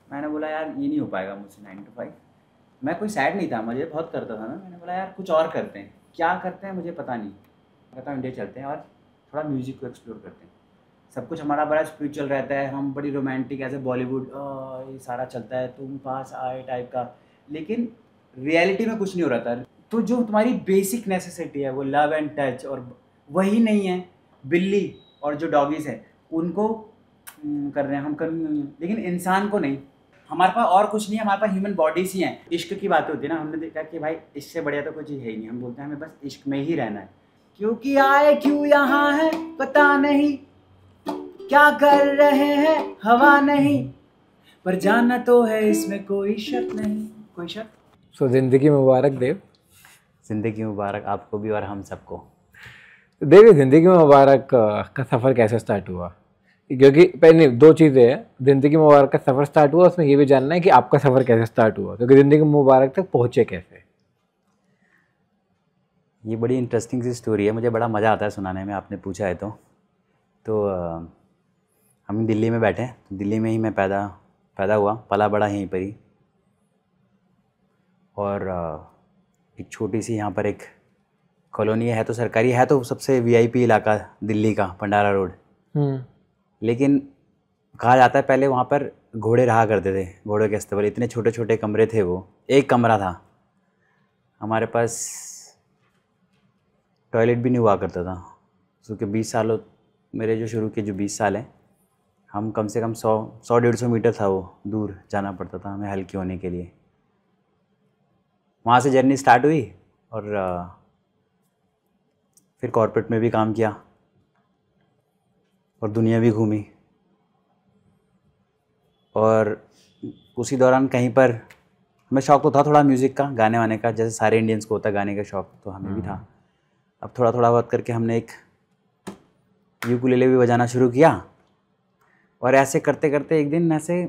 मैंने बोला यार ये नहीं हो पाएगा मुझसे 9 to 5। मैं कोई सैड नहीं था, मुझे बहुत करता था ना। मैंने बोला यार कुछ और करते हैं, क्या करते हैं मुझे पता नहीं। कहता हूँ इंडिया चलते हैं और थोड़ा म्यूज़िक को एक्सप्लोर करते हैं। सब कुछ हमारा बड़ा स्पिरिचुअल रहता है, हम बड़ी रोमांटिक ऐसे बॉलीवुड ये सारा चलता है, तुम पास आए टाइप का। लेकिन रियलिटी में कुछ नहीं हो रहा था। तो जो तुम्हारी बेसिक नेसेसिटी है वो लव एंड टच, और वही नहीं है। बिल्ली और जो डॉगीज़ है उनको कर रहे हैं हम कर, लेकिन इंसान को नहीं। हमारे पास और कुछ नहीं है, हमारे पास ह्यूमन बॉडीज ही हैं। इश्क की बात होती है ना, हमने देखा कि भाई इससे बढ़िया तो कोई चीज़ है ही नहीं। हम बोलते हैं हमें बस इश्क में ही रहना है। क्योंकि आए क्यों यहाँ है पता नहीं, क्या कर रहे हैं हवा नहीं, पर जाना तो है इसमें कोई शक नहीं, कोई शक। सो जिंदगी मुबारक देव। ज़िंदगी मुबारक आपको भी और हम सबको। देव, जिंदगी मुबारक का सफ़र कैसे स्टार्ट हुआ? क्योंकि पहले दो चीज़ें हैं, ज़िंदगी मुबारक का सफ़र स्टार्ट हुआ, उसमें ये भी जानना है कि आपका सफ़र कैसे स्टार्ट हुआ, क्योंकि ज़िंदगी मुबारक तक पहुँचे कैसे। ये बड़ी इंटरेस्टिंग सी स्टोरी है, मुझे बड़ा मज़ा आता है सुनाने में, आपने पूछा है तो हम दिल्ली में बैठे हैं। तो दिल्ली में ही मैं पैदा हुआ, पला बड़ा यहीं पर ही। और एक छोटी सी यहाँ पर एक कॉलोनी है तो सरकारी है, तो सबसे वीआईपी इलाका दिल्ली का भंडारा रोड। लेकिन कहा जाता है पहले वहाँ पर घोड़े रहा करते थे, घोड़ों के अस्तबल। इतने छोटे छोटे कमरे थे, वो एक कमरा था। हमारे पास टॉयलेट भी नहीं हुआ करता था, क्योंकि 20 सालों मेरे जो शुरू के जो 20 साल हैं, हम कम से कम 100-150 मीटर था वो दूर जाना पड़ता था हमें हल्की होने के लिए। वहाँ से जर्नी स्टार्ट हुई और फिर कॉर्पोरेट में भी काम किया और दुनिया भी घूमी। और उसी दौरान कहीं पर हमें शौक़ तो था थोड़ा म्यूज़िक का, गाने वाने का, जैसे सारे इंडियंस को होता है गाने का शौक़, तो हमें भी था। अब थोड़ा थोड़ा बहुत करके हमने एक यूकुलेले भी बजाना शुरू किया। और ऐसे करते करते एक दिन ऐसे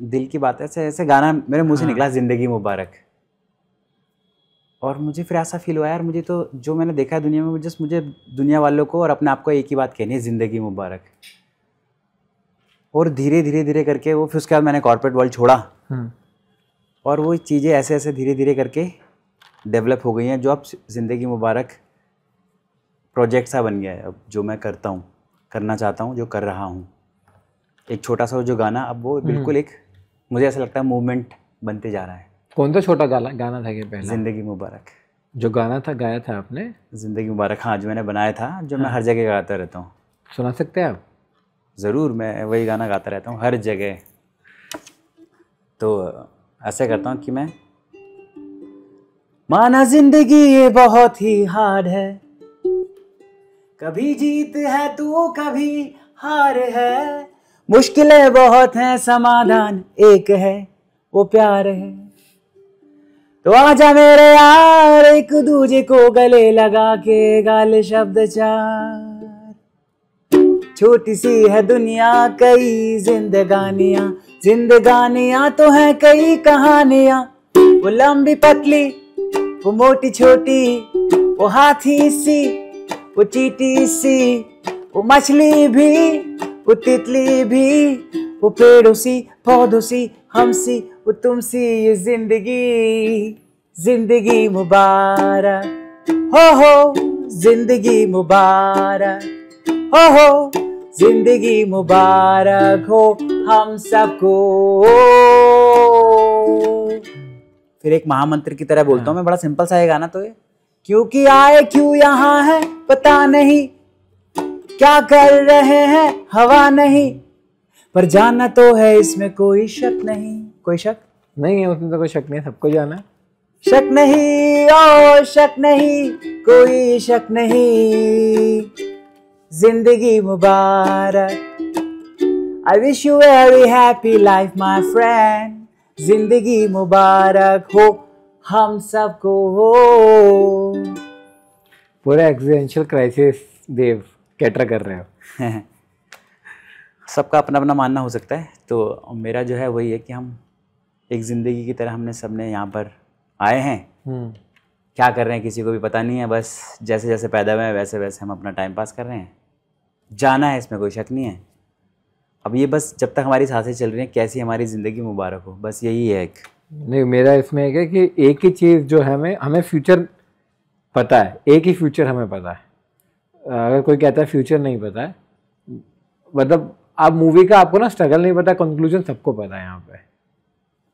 दिल की बात ऐसे ऐसे गाना मेरे मुंह से निकला, ज़िंदगी मुबारक। और मुझे फिर ऐसा फील हुआ यार, मुझे तो जो मैंने देखा है दुनिया में, मुझे दुनिया वालों को और अपने आप को एक ही बात कहनी है, ज़िंदगी मुबारक। और धीरे धीरे धीरे करके वो, फिर उसके बाद मैंने कॉर्पोरेट वर्ल्ड छोड़ा और वो चीज़ें ऐसे ऐसे धीरे धीरे करके डेवलप हो गई हैं, जो अब ज़िंदगी मुबारक प्रोजेक्ट सा बन गया है। अब जो मैं करता हूँ, करना चाहता हूँ, जो कर रहा हूँ, एक छोटा सा जो गाना, अब वो बिल्कुल एक, मुझे ऐसा लगता है मूवमेंट बनते जा रहा है। कौन सा छोटा गाना था ये पहला? ज़िंदगी मुबारक जो गाना था, गाया था आपने? ज़िंदगी मुबारक, हाँ, जो मैंने बनाया था, जो मैं हर जगह गाता रहता हूँ। सुना सकते हैं आप? ज़रूर, मैं वही गाना गाता रहता हूँ हर जगह। तो ऐसे करता हूँ कि मैं, माना ज़िंदगी ये बहुत ही हार्ड है, कभी जीत है तो कभी हार है, मुश्किलें बहुत हैं समाधान एक है, वो प्यार है। तो आजा मेरे यार, एक दूजे को गले लगा के गाले शब्द चार। छोटी सी है दुनिया, कई जिंदगानियां, जिंदगानियां तो हैं कई कहानियां। वो लंबी पतली, वो मोटी छोटी, वो हाथी सी, वो चींटी सी, वो मछली भी, वो तितली भी, वो पेड़ों सी, पौधों सी, हम सी, वो तुम सी, ये जिंदगी, जिंदगी मुबारक हो, जिंदगी मुबारक हो, जिंदगी मुबारक हो हम सबको। फिर एक महामंत्र की तरह बोलता हूँ मैं, बड़ा सिंपल सा है गाना तो ये। क्योंकि आए क्यों यहाँ है पता नहीं, क्या कर रहे हैं हवा नहीं, पर जाना तो है इसमें कोई शक नहीं, कोई शक नहीं है उसमें, तो कोई शक नहीं, सबको जाना है। शक नहीं, ओ शक नहीं, कोई शक नहीं, जिंदगी मुबारक। I wish you a very happy life my friend, जिंदगी मुबारक हो हम सबको हो। पूरा एक्जिस्टेंशियल क्राइसिस देव कैटर कर रहे हो। सबका अपना अपना मानना हो सकता है, तो मेरा जो है वही है कि हम एक ज़िंदगी की तरह हमने सबने यहाँ पर आए हैं। क्या कर रहे हैं किसी को भी पता नहीं है, बस जैसे जैसे पैदा हुए हैं वैसे वैसे हम अपना टाइम पास कर रहे हैं। जाना है इसमें कोई शक नहीं है। अब ये बस जब तक हमारी सांसें चल रही हैं कैसी हमारी ज़िंदगी मुबारक हो, बस यही है एक। नहीं, मेरा इसमें एक है कि एक ही चीज़ जो है हमें फ्यूचर पता है, एक ही फ्यूचर हमें पता है। अगर कोई कहता है फ्यूचर नहीं पता है, मतलब आप मूवी का आपको ना स्ट्रगल नहीं पता, कंक्लूजन सबको पता है यहाँ पे,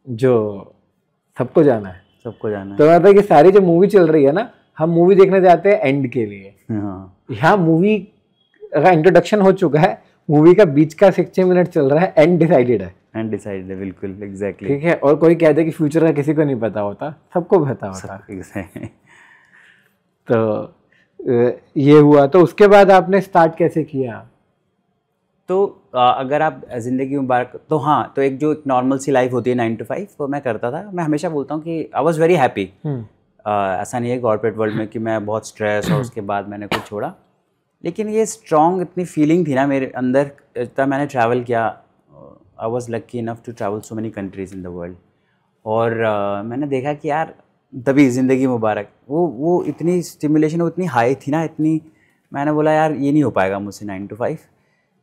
जो सबको जाना है, सबको जाना है। तो मतलब है कि सारी जो मूवी चल रही है ना, हम मूवी देखने जाते हैं एंड के लिए। हाँ, यहाँ मूवी का इंट्रोडक्शन हो चुका है, मूवी का बीच का 60 मिनट चल रहा है, एंड डिसाइडेड है। एंड डिसाइडेड है, बिल्कुल एग्जैक्टली। ठीक है, और कोई कहते हैं कि फ्यूचर का किसी को नहीं पता होता, सबको पता होता। exactly. तो ये हुआ, तो उसके बाद आपने स्टार्ट कैसे किया? तो अगर आप ज़िंदगी मुबारक, तो हाँ, तो एक जो एक नॉर्मल सी लाइफ होती है 9 to 5 वो मैं करता था। मैं हमेशा बोलता हूँ कि आई वॉज वेरी हैप्पी। ऐसा नहीं है कॉर्पोरेट वर्ल्ड में कि मैं बहुत स्ट्रेस और उसके बाद मैंने कुछ छोड़ा, लेकिन ये स्ट्रॉन्ग इतनी फीलिंग थी ना मेरे अंदर। इतना मैंने ट्रैवल किया, I was lucky enough to travel so many countries in the world, और मैंने देखा कि यार तभी ज़िंदगी मुबारक, वो इतनी स्टिमुलेशन, वो इतनी हाई थी ना, इतनी, मैंने बोला यार ये नहीं हो पाएगा मुझसे 9 to 5।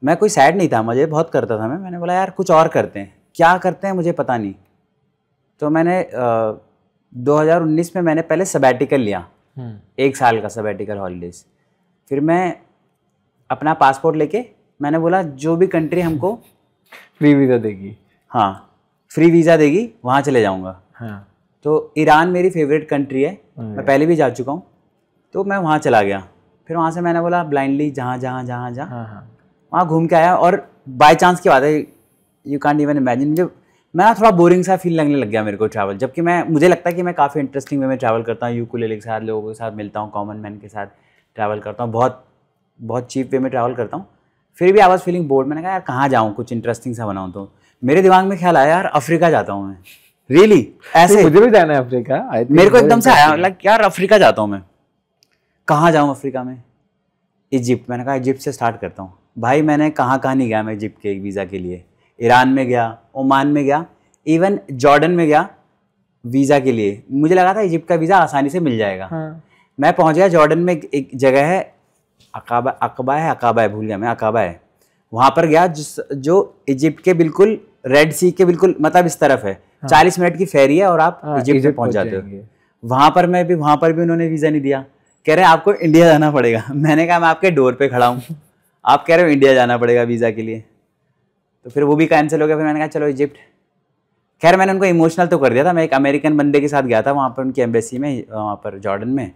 मैं कोई सैड नहीं था, मुझे बहुत करता था मैंने बोला यार कुछ और करते हैं, क्या करते हैं मुझे पता नहीं। तो मैंने 2019 में मैंने पहले सबैटिकल लिया, 1 साल का सबैटिकल हॉलीडेज़। फिर मैं अपना पासपोर्ट लेके मैंने बोला जो भी कंट्री हमको फ्री वीज़ा देगी, हाँ फ्री वीज़ा देगी, वहाँ चले जाऊँगा। हाँ, तो ईरान मेरी फेवरेट कंट्री है, मैं पहले भी जा चुका हूँ, तो मैं वहाँ चला गया। फिर वहाँ से मैंने बोला ब्लाइंडली जहाँ वहाँ घूम के आया, और बाय चांस की बात है, यू कांट इवन इमेजिन, मैं ना थोड़ा बोरिंग सा फील लगने लग गया मेरे को ट्रैवल, जबकि मुझे लगता है कि मैं काफ़ी इंटरेस्टिंग वे में ट्रैवल करता हूँ, यूकुलेले के साथ, लोगों के साथ मिलता हूँ, कॉमन मैन के साथ ट्रैवल करता हूँ, बहुत चीप वे में ट्रैवल करता हूँ। फिर भी आई वाज फीलिंग बोर्ड, मैंने कहा यार कहाँ जाऊँ, कुछ इंटरेस्टिंग सा बनाऊँ। तो मेरे दिमाग में ख्याल आया यार अफ्रीका जाता हूँ मैं, रियली ऐसे, मुझे भी जाना है अफ्रीका। मेरे को एकदम से आया लाइक यार अफ्रीका जाता हूँ मैं, कहाँ जाऊँ अफ्रीका में? इजिप्ट। मैंने कहा इजिप्ट से स्टार्ट करता हूँ। भाई मैंने कहाँ नहीं गया मैं इजिप्ट के वीज़ा के लिए, ईरान में गया, ओमान में गया, इवन जॉर्डन में गया वीज़ा के लिए। मुझे लगा था इजिप्ट का वीज़ा आसानी से मिल जाएगा। हाँ। मैं पहुँच गया जॉर्डन में, एक जगह है अकाबा है, भूल गया मैं, अकाबा है, वहाँ पर गया जो इजिप्ट के बिल्कुल रेड सी के बिल्कुल मतलब इस तरफ है। 40 मिनट की फेरी है और आप इजिप्ट में पहुँच जाते हो। वहाँ पर भी उन्होंने वीज़ा नहीं दिया, कह रहे हैं आपको इंडिया जाना पड़ेगा। मैंने कहा मैं आपके डोर पे खड़ा हूँ, आप कह रहे हो इंडिया जाना पड़ेगा वीज़ा के लिए, तो फिर वो भी कैंसिल हो गया। फिर मैंने कहा चलो इजिप्ट। खैर मैंने उनको इमोशनल तो कर दिया था। मैं एक अमेरिकन बंदे के साथ गया था वहाँ पर उनकी एम्बेसी में, वहाँ पर जॉर्डन में,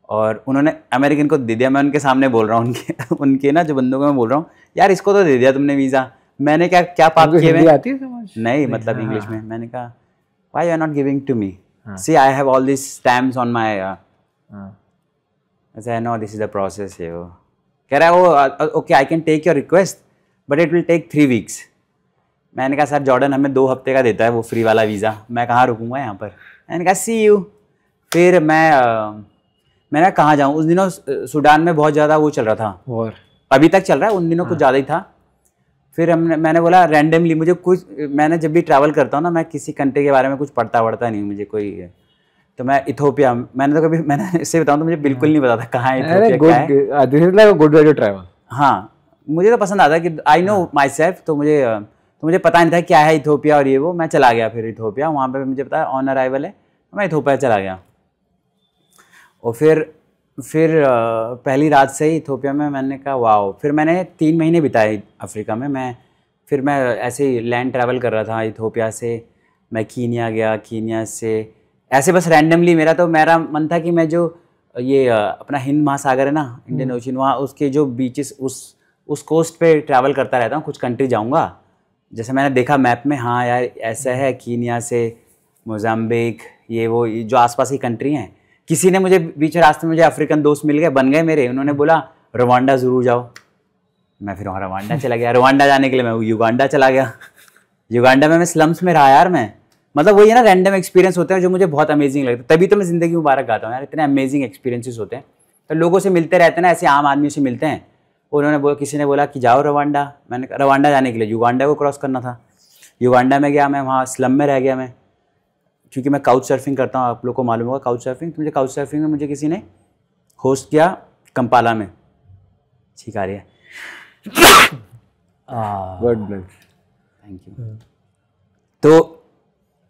और उन्होंने अमेरिकन को दे दिया। मैं उनके सामने बोल रहा हूँ, उनके ना जो बंदों को मैं बोल रहा हूँ यार इसको तो दे दिया तुमने वीज़ा, मैंने क्या पाप किए? नहीं मतलब इंग्लिश में। मैंने कहा why you are not giving to me, see I have all this stamps on my, ऐसा no this is the process है। वो कह रहा है वो okay I can take your request but it will take 3 weeks। मैंने कहा sir Jordan हमें 2 हफ्ते का देता है वो फ्री वाला वीज़ा, मैं कहाँ रुकूंगा यहाँ पर। मैंने कहा सी यू। फिर मैंने कहाँ जाऊँ, उस दिनों सूडान में बहुत ज़्यादा वो चल रहा था, और अभी तक चल रहा है, उन दिनों कुछ ज़्यादा ही था। फिर मैंने बोला रैंडमली, मुझे कुछ, मैंने जब भी ट्रैवल करता हूँ ना मैं किसी कंट्री के बारे में कुछ पढ़ता नहीं मुझे कोई, तो मैं इथोपिया, मैंने इससे बताऊँ तो मुझे बिल्कुल नहीं पता था कहाँ है इथोपिया। हाँ मुझे तो पसंद आता है कि आई नो माई सेल्फ, तो मुझे पता नहीं था क्या है इथोपिया और ये वो। मैं चला गया फिर इथोपिया, वहाँ पे मुझे पता ऑन अराइवल है, तो मैं इथोपिया चला गया। और फिर पहली रात से ही इथोपिया में मैंने कहा वाओ। फिर मैंने 3 महीने बिताए अफ्रीका में। फिर मैं ऐसे ही लैंड ट्रैवल कर रहा था इथोपिया से, मैं कीनिया गया, कीनिया से ऐसे बस रैंडमली। मेरा मन था कि मैं जो ये अपना हिंद महासागर है ना, इंडियन ओशन, वहाँ उसके जो बीचेस उस कोस्ट पे ट्रैवल करता रहता हूँ, कुछ कंट्री जाऊँगा। जैसे मैंने देखा मैप में, हाँ यार ऐसा है, कीनिया से मोजाम्बिक, ये वो जो आसपास की कंट्री हैं। किसी ने मुझे बीच रास्ते में मुझे अफ्रीकन दोस्त मिल गए, बन गए मेरे, उन्होंने बोला रवांडा ज़रूर जाओ। मैं फिर वहाँ रवांडा चला गया। रवांडा जाने के लिए मैं युगांडा चला गया। युगांडा में मैं स्लम्स में रहा यार मैं, मतलब वही है ना रैंडम एक्सपीरियंस होते हैं जो मुझे बहुत अमेजिंग लगता है। तभी तो मैं ज़िंदगी मुबारक गाता हूँ यार, इतने अमेजिंग एक्सपीरियंसेस होते हैं। तो लोगों से मिलते रहते हैं ना, ऐसे आम आदमियों से मिलते हैं। किसी ने बोला कि जाओ रवांडा, मैंने कहा रवांडा जाने के लिए युगांडा को क्रॉस करना था। युगांडा में गया मैं, वहाँ स्लम में रह गया मैं, क्योंकि मैं काउच सर्फिंग करता हूँ, आप लोग को मालूम होगा काउच सर्फिंग। तो मुझे काउच सर्फिंग में मुझे किसी ने होस्ट किया कंपाला में, ठीक आ रही है गॉड ब्लेस। Thank you. तो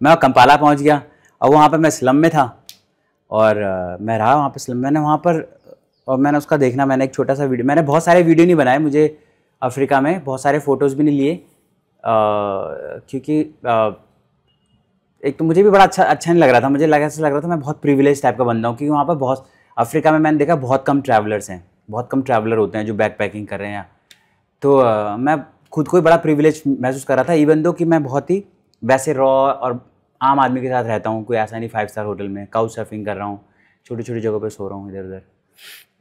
मैं कंपाला पहुंच गया और वहाँ पे मैं स्लम में था और मैं रहा वहाँ पे स्लम। मैंने वहाँ पर और मैंने उसका देखना, मैंने एक छोटा सा वीडियो, मैंने बहुत सारे वीडियो नहीं बनाए, मुझे अफ्रीका में बहुत सारे फ़ोटोज़ भी नहीं लिए क्योंकि एक तो मुझे भी बड़ा अच्छा नहीं लग रहा था, मुझे ऐसा लग रहा था मैं बहुत प्रिविलेज टाइप का बंदा हूँ, क्योंकि वहाँ पर बहुत, अफ्रीका में मैंने देखा बहुत कम ट्रैवलर्स हैं, बहुत कम ट्रैवलर होते हैं जो बैक पैकिंग कर रहे हैं। तो मैं खुद को ही बड़ा प्रिविलेज महसूस कर रहा था, इवन दो कि मैं बहुत ही वैसे रॉ और आम आदमी के साथ रहता हूँ, कोई ऐसा नहीं 5 स्टार होटल में काउच सर्फिंग कर रहा हूँ, छोटी छोटी जगहों पे सो रहा हूँ इधर उधर।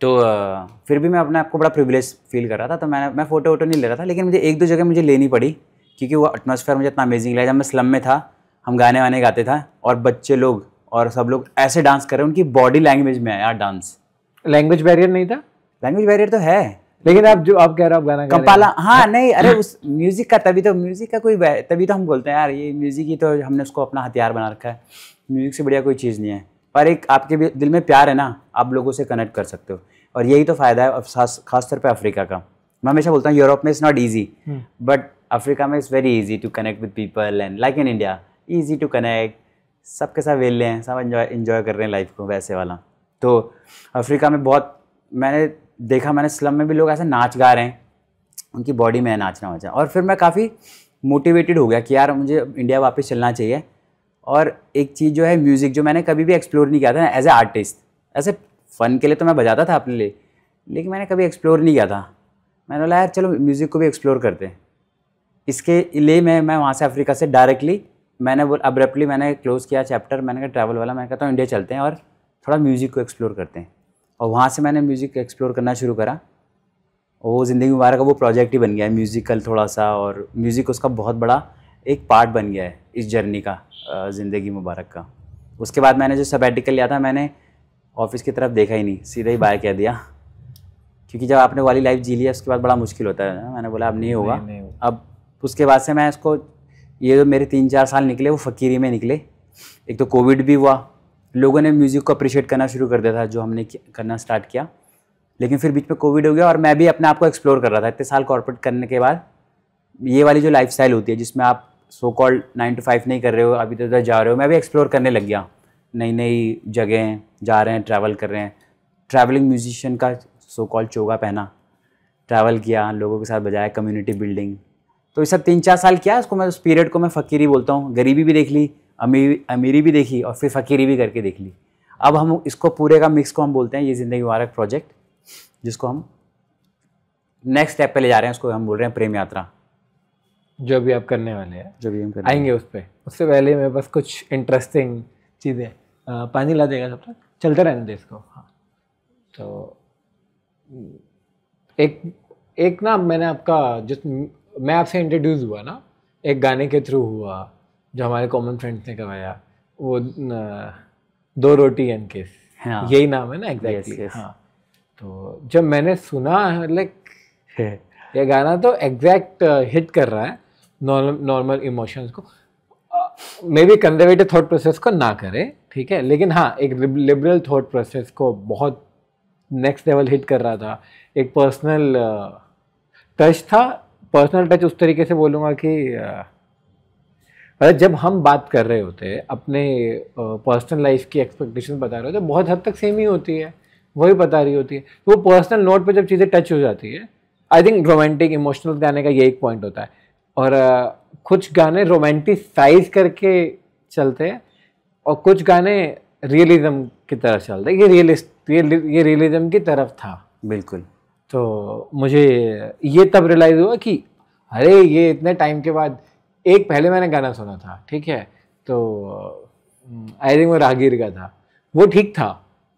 तो फिर भी मैं अपने आप को बड़ा प्रिविलेज फील कर रहा था। तो मैं फ़ोटो वोटो नहीं ले रहा था, लेकिन मुझे एक दो जगह मुझे लेनी पड़ी क्योंकि वो एटमॉस्फेयर मुझे इतना अमेजिंग लगा। जब मैं स्लम में था, हम गाने वाने गाते था और बच्चे लोग और सब लोग ऐसे डांस कर रहे हैं, उनकी बॉडी लैंग्वेज में है यार डांस। लैंग्वेज बैरियर नहीं था? लैंग्वेज बैरियर तो है, लेकिन आप कह रहे हो आप गाना कंपाला, हाँ नहीं, अरे उस म्यूजिक का, तभी तो म्यूजिक का तभी तो हम बोलते हैं यार ये म्यूजिक ही तो हमने उसको अपना हथियार बना रखा है। म्यूजिक से बढ़िया कोई चीज़ नहीं है, पर एक आपके भी दिल में प्यार है ना, आप लोगों से कनेक्ट कर सकते हो, और यही तो फ़ायदा है खासतौर पे अफ्रीका का। मैं हमेशा बोलता हूँ यूरोप में it's not easy, but Africa में it's very easy to connect with people and like in India easy to connect, सबके साथ वेले हैं, सब इन्जॉय कर रहे हैं लाइफ को, वैसे वाला। तो अफ्रीका में बहुत मैंने देखा, मैंने स्लम में भी लोग ऐसे नाच गा रहे हैं, उनकी बॉडी में नाचना हो जाए, और फिर मैं काफ़ी मोटिवेटेड हो गया कि यार मुझे इंडिया वापस चलना चाहिए। और एक चीज़ जो है म्यूज़िक, जो मैंने कभी भी एक्सप्लोर नहीं किया था एज ए आर्टिस्ट, ऐसे फ़न के लिए तो मैं बजाता था अपने लिए, लेकिन मैंने कभी एक्सप्लोर नहीं किया था। मैंने बोला यार चलो म्यूज़िक को भी एक्सप्लोर करते हैं। इसके लिए मैं वहाँ से अफ्रीका से डायरेक्टली मैंने अब्रप्टली मैंने क्लोज़ किया चैप्टर, मैंने कहा ट्रैवल वाला, मैं कहता हूँ इंडिया चलते हैं और थोड़ा म्यूज़िक को एक्सप्लोर करते हैं। और वहाँ से मैंने म्यूज़िक एक्सप्लोर करना शुरू करा, और वो ज़िंदगी मुबारक का वो प्रोजेक्ट ही बन गया है म्यूज़िकल थोड़ा सा, और म्यूज़िक उसका बहुत बड़ा एक पार्ट बन गया है इस जर्नी का, ज़िंदगी मुबारक का। उसके बाद मैंने जो सबैटिकल लिया था, मैंने ऑफिस की तरफ देखा ही नहीं, सीधा ही बाहर कह दिया, क्योंकि जब आपने वाली लाइफ जी लिया उसके बाद बड़ा मुश्किल होता है ना। मैंने बोला अब नहीं होगा, अब उसके बाद से मैं इसको, ये जो मेरे 3-4 साल निकले वो फ़कीरी में निकले। एक तो कोविड भी हुआ, लोगों ने म्यूज़िक को अप्रिशिएट करना शुरू कर दिया था जो हमने करना स्टार्ट किया, लेकिन फिर बीच में कोविड हो गया और मैं भी अपने आप को एक्सप्लोर कर रहा था। इतने साल कॉर्पोरेट करने के बाद ये वाली जो लाइफस्टाइल होती है जिसमें आप सो कॉल्ड 9 to 5 नहीं कर रहे हो, अभी तो इधर जा रहे हो, मैं भी एक्सप्लोर करने लग गया, नई नई जगह जा रहे हैं, ट्रैवल कर रहे हैं। ट्रैवलिंग म्यूजिशियन का सो कॉल्ड चोगा पहना, ट्रैवल किया, लोगों के साथ बजाया, कम्युनिटी बिल्डिंग, तो ये सब 3-4 साल किया। उसको मैं उस पीरियड को मैं फ़कीरी बोलता हूँ। गरीबी भी देख ली, अमीरी भी देखी, और फिर फ़कीरी भी करके देख ली। अब हम इसको पूरे का मिक्स को हम बोलते हैं ये ज़िंदगी मुबारक प्रोजेक्ट, जिसको हम नेक्स्ट स्टेप पे ले जा रहे हैं। उसको हम बोल रहे हैं प्रेम यात्रा, जो भी आप करने वाले हैं, जो भी हम करने आएंगे उस पर। उससे पहले मेरे पास कुछ इंटरेस्टिंग चीज़ें, पानी ला देगा तब तक, चलते रहने दे इसको। हाँ, तो एक ना, मैंने आपका मैं आपसे इंट्रोड्यूस हुआ ना एक गाने के थ्रू हुआ, जो हमारे कॉमन फ्रेंड्स ने करवाया, वो 2 रोटी एंड किस, हाँ, यही नाम है ना एग्जैक्टली। yes. हाँ, तो जब मैंने सुना लाइक ये गाना तो एग्जैक्ट हिट कर रहा है नॉर्मल इमोशंस को, may be conservative thought process को ना करे, ठीक है, लेकिन हाँ एक लिबरल थॉट प्रोसेस को बहुत नेक्स्ट लेवल हिट कर रहा था। एक पर्सनल टच था, पर्सनल टच उस तरीके से बोलूँगा कि जब हम बात कर रहे होते हैं अपने पर्सनल लाइफ की एक्सपेक्टेशन बता रहे होते हैं, बहुत हद तक सेम ही होती है, वही बता रही होती है। तो वो पर्सनल नोट पे जब चीज़ें टच हो जाती है, आई थिंक रोमांटिक इमोशनल गाने का ये एक पॉइंट होता है। और कुछ गाने रोमांटिसाइज करके चलते हैं और कुछ गाने रियलिज्म की तरफ चलते हैं। ये रियलिज्म की तरफ था बिल्कुल। तो मुझे ये तब रियलाइज़ हुआ कि अरे ये इतने टाइम के बाद, एक पहले मैंने गाना सुना था, ठीक है, तो आई थिंक वो रागीर का था, वो ठीक था,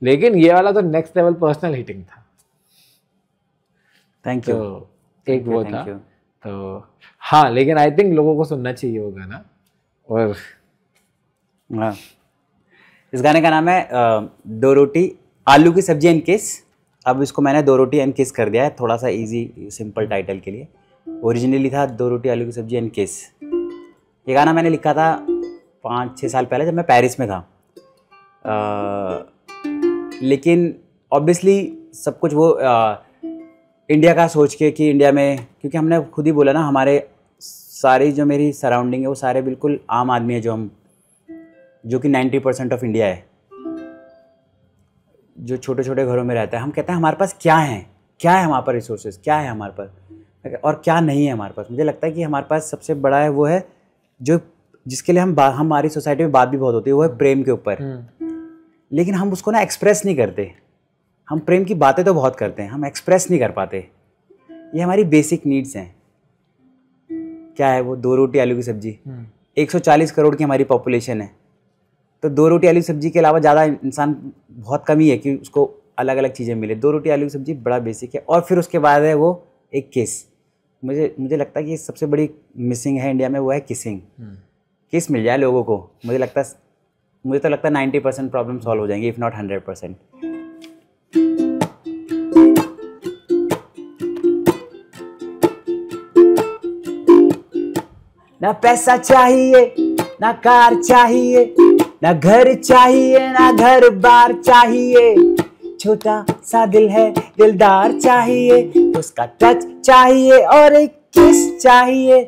लेकिन ये वाला तो नेक्स्ट लेवल पर्सनल हिटिंग था। Thank you. तो एक वो था, तो हाँ, लेकिन आई थिंक लोगों को सुनना चाहिए वो गाना। और हाँ, इस गाने का नाम है 2 रोटी आलू की सब्जी एंड किस। अब इसको मैंने 2 रोटी एंड किस कर दिया है, थोड़ा सा इजी सिंपल टाइटल के लिए। ओरिजिनली था 2 रोटी आलू की सब्जी एंड किस। ये गाना मैंने लिखा था 5-6 साल पहले जब मैं पेरिस में था। लेकिन ऑब्वियसली सब कुछ वो इंडिया का सोच के कि इंडिया में, क्योंकि हमने खुद ही बोला ना, हमारे सारी जो मेरी सराउंडिंग है वो सारे बिल्कुल आम आदमी है, जो कि 90% ऑफ इंडिया है, जो छोटे छोटे घरों में रहता है। हम कहते हैं हमारे पास क्या है हमारे पास रिसोर्सेज, क्या है हमारे पास और क्या नहीं है हमारे पास। मुझे लगता है कि हमारे पास सबसे बड़ा है वो है जो जिसके लिए हमारी सोसाइटी में बात भी बहुत होती है, वो है प्रेम के ऊपर। लेकिन हम उसको ना एक्सप्रेस नहीं करते। हम प्रेम की बातें तो बहुत करते हैं, हम एक्सप्रेस नहीं कर पाते। ये हमारी बेसिक नीड्स हैं। क्या है वो? 2 रोटी आलू की सब्जी। 140 करोड़ की हमारी पॉपुलेशन है, तो 2 रोटी आलू की सब्जी के अलावा ज़्यादा इंसान बहुत कम ही है कि उसको अलग अलग चीज़ें मिले। 2 रोटी आलू की सब्जी बड़ा बेसिक है। और फिर उसके बाद है वो एक किस। मुझे लगता है कि सबसे बड़ी मिसिंग है इंडिया में, वो है किसिंग। किस मिल जाए लोगों को, मुझे तो लगता है 90% प्रॉब्लम सॉल्व हो जाएंगी, इफ़ नॉट 100%। ना पैसा चाहिए, ना कार चाहिए, ना घर चाहिए, ना घर बार चाहिए। छोटा सा दिल है, दिलदार चाहिए, उसका टच चाहिए और एक किस चाहिए,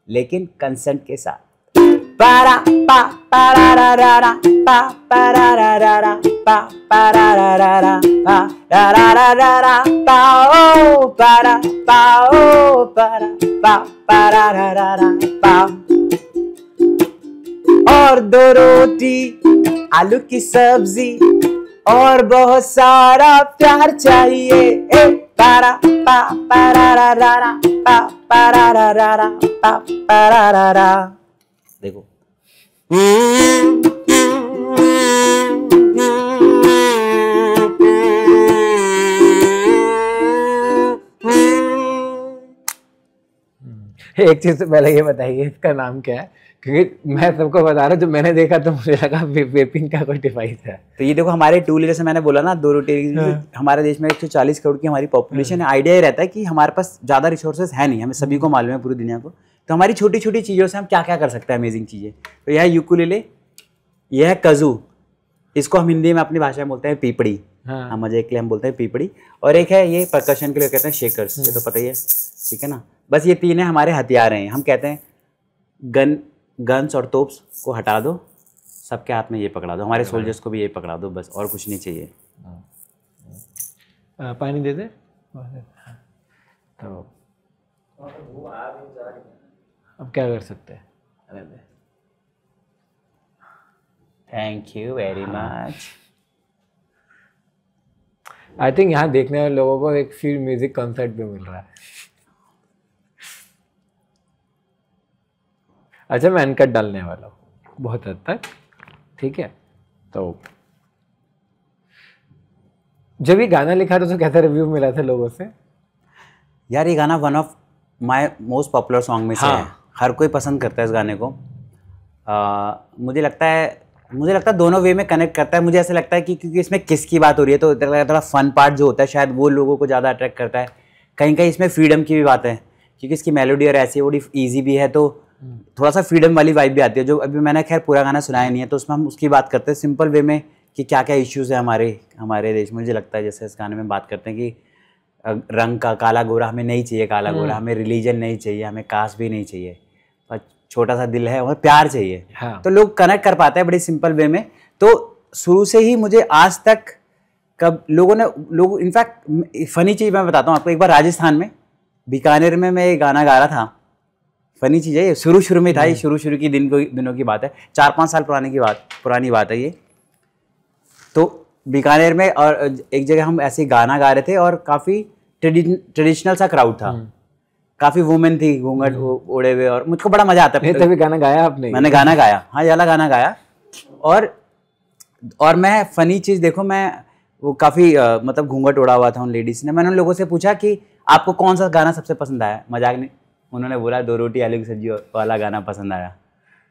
लेकिन कंसेंट के साथ। पारा पा पारा रा रा रा पा पारा रा रा रा पा पारा रा रा रा पा रा रा रा रा रा पाओ पारा पाओ पारा पा पारा रा रा रा पा। और 2 रोटी आलू की सब्जी और बहुत सारा प्यार चाहिए। ए पारा पा पारा रा रा रा पा पारा रा रा रा पा पारा रा रा। देखो एक चीज तो पहले ये बताइए, इसका नाम क्या है? क्योंकि मैं सबको बता रहा हूँ, जो मैंने देखा तो मुझे लगा वेपिंग का कोई डिवाइस है। तो ये देखो हमारे टूल, जैसे मैंने बोला ना 2 रोटी, हमारे देश में 140 करोड़ की हमारी पॉपुलेशन है। आइडिया ये रहता है कि हमारे पास ज़्यादा रिसोर्सेज है नहीं, हमें सभी को मालूम है, पूरी दुनिया को। तो हमारी छोटी छोटी चीज़ों से हम क्या क्या कर सकते हैं, अमेजिंग चीज़ें। तो यह है यूकुलेले, यह है कजू, इसको हम हिंदी में अपनी भाषा में बोलते हैं पीपड़ी। हाँ, मजे के लिए हम बोलते हैं पीपड़ी। और एक है ये परकशन के लिए कहते हैं शेकर्स, ये तो पता ही है, ठीक है ना। बस ये 3 है हमारे हथियार हैं। हम कहते हैं गन्स और तोप्स को हटा दो, सबके हाथ में ये पकड़ा दो, हमारे सोल्जर्स को भी ये पकड़ा दो, बस और कुछ नहीं चाहिए। पानी दे दे। तो अब क्या कर सकते हैं? Thank you very much. I think यहाँ देखने वाले लोगों को एक फ्री म्यूजिक कॉन्सर्ट भी मिल रहा है। अच्छा, मैं अनकट डालने वाला हूँ बहुत हद तक, ठीक है। तो जब ये गाना लिखा था तो कैसा रिव्यू मिला था लोगों से? यार ये गाना one of my most popular song में से है। हर कोई पसंद करता है इस गाने को। मुझे लगता है दोनों वे में कनेक्ट करता है। मुझे ऐसा लगता है कि क्योंकि इसमें किस की बात हो रही है, तो थोड़ा फन पार्ट जो होता है शायद वो लोगों को ज़्यादा अट्रैक्ट करता है। कहीं कहीं इसमें फ्रीडम की भी बात है, क्योंकि इसकी मेलोडी और ऐसी बड़ी ईजी भी है, तो थोड़ा सा फ्रीडम वाली वाइब भी आती है। जो अभी मैंने खैर पूरा गाना सुनाया नहीं है, तो उसमें हम उसकी बात करते हैं सिंपल वे में कि क्या क्या इश्यूज़ है हमारे देश में। मुझे लगता है जैसे इस गाने में बात करते हैं कि रंग का काला गोरा हमें नहीं चाहिए, काला गोरा हमें रिलीजन नहीं चाहिए, हमें कास्ट भी नहीं चाहिए, और छोटा सा दिल है और प्यार चाहिए। हाँ। तो लोग कनेक्ट कर पाते हैं बड़ी सिंपल वे में। तो शुरू से ही मुझे आज तक कब लोग इनफैक्ट फ़नी चीज़ मैं बताता हूँ आपको। एक बार राजस्थान में बीकानेर में मैं ये गाना गा रहा था। फ़नी चीज़ है ये, शुरू में था, ये शुरू की दिनों की बात है, 4-5 साल पुरानी बात है ये। तो बीकानेर में और एक जगह हम ऐसे गाना गा रहे थे और काफ़ी ट्रेडिशनल सा क्राउड था, काफ़ी वुमेन थी घूंघट ओढ़े हुए, और मुझको बड़ा मज़ा आता है। तभी गाना गाया आपने? मैंने गाना गाया, हाँ, ये वाला गाना गाया। और मैं फ़नी चीज़ देखो, मैं वो काफ़ी मतलब घूंघट ओढ़ा हुआ था उन लेडीज़ ने। मैंने उन लोगों से पूछा कि आपको कौन सा गाना सबसे पसंद आया, मजाक नहीं, उन्होंने बोला 2 रोटी आलू की सब्जी वाला गाना पसंद आया।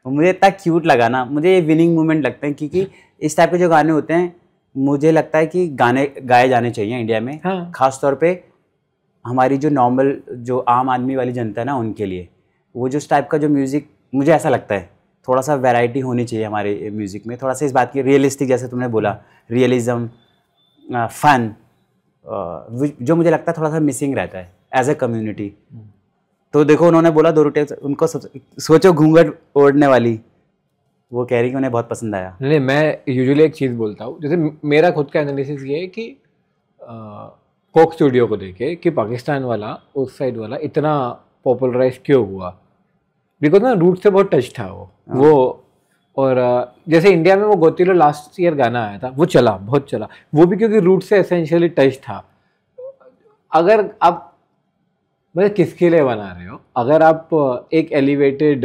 और मुझे इतना क्यूट लगा ना, मुझे ये विनिंग मोमेंट लगते हैं, क्योंकि इस टाइप के जो गाने होते हैं मुझे लगता है कि गाने गाए जाने चाहिए इंडिया में। हाँ। ख़ास तौर पे हमारी जो नॉर्मल जो आम आदमी वाली जनता है ना, उनके लिए वो जो टाइप का जो म्यूज़िक, मुझे ऐसा लगता है थोड़ा सा वैरायटी होनी चाहिए हमारे म्यूज़िक में। थोड़ा सा इस बात की रियलिस्टिक, जैसे तुमने बोला, रियलिज़म, फन, जो मुझे लगता है थोड़ा सा मिसिंग रहता है एज ए कम्युनिटी। तो देखो उन्होंने बोला 2 रोटियां, उनको सोचो घूंघट ओढ़ने वाली, वो कह रही कि उन्हें बहुत पसंद आया। नहीं, मैं यूजुअली एक चीज़ बोलता हूँ, जैसे मेरा खुद का एनालिसिस ये है कि कोक स्टूडियो को देखे कि पाकिस्तान वाला उस साइड वाला इतना पॉपुलराइज क्यों हुआ, बिकॉज ना रूट से बहुत टच था वो। और जैसे इंडिया में वो गोतीलो लास्ट ईयर गाना आया था, वो चला, बहुत चला, वो भी क्योंकि रूट से एसेंशियली टच था। अगर आप मतलब किसके लिए बना रहे हो, अगर आप एक एलिवेटेड